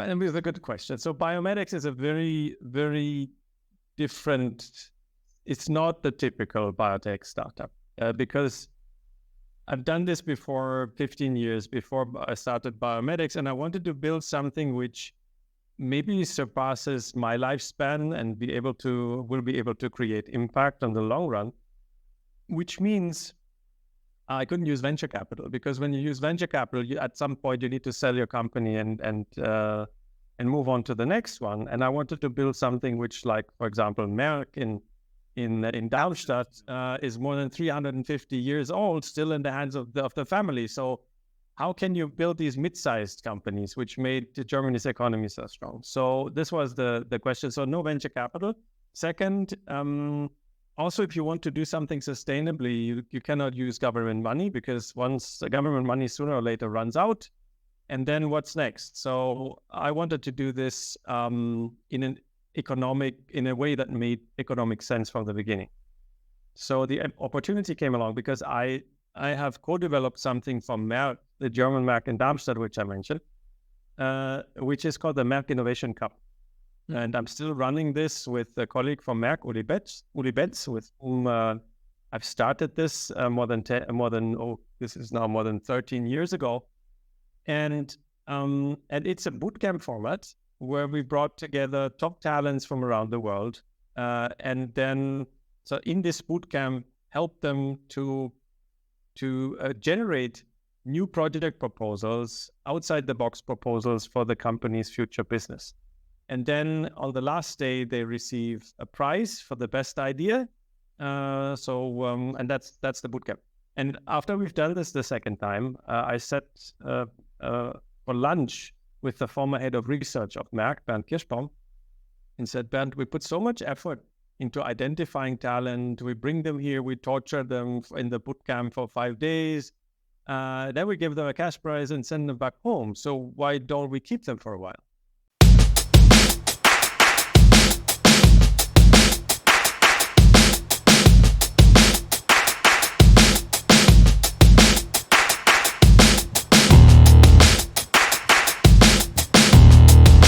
And it's a good question. So biomedics is a very, very different. It's not the typical biotech startup because I've done this before 15 years before I started biomedics, and I wanted to build something which maybe surpasses my lifespan and will be able to create impact on the long run, which means I couldn't use venture capital, because when you use venture capital, at some point you need to sell your company and move on to the next one. And I wanted to build something which, like, for example, Merck in Darmstadt is more than 350 years old, still in the hands of the family. So how can you build these mid-sized companies which made Germany's economy so strong? So this was the question. So no venture capital. Second, also, if you want to do something sustainably, you cannot use government money, because once the government money sooner or later runs out, and then what's next? So I wanted to do this in a way that made economic sense from the beginning. So the opportunity came along because I have co-developed something from Merck, the German Merck in Darmstadt, which I mentioned, which is called the Merck Innovation Cup. And I'm still running this with a colleague from Merck, Uli Betz, with whom I've started this more than 13 years ago. And it's a bootcamp format where we brought together top talents from around the world. And then, so in this bootcamp, help them to generate new project proposals, outside the box proposals for the company's future business. And then on the last day, they receive a prize for the best idea. And that's the bootcamp. And after we've done this the second time, I sat for lunch with the former head of research of Merck, Bernd Kirschbaum, and said, Bernd, we put so much effort into identifying talent. We bring them here, we torture them in the bootcamp for 5 days. Then we give them a cash prize and send them back home. So why don't we keep them for a while?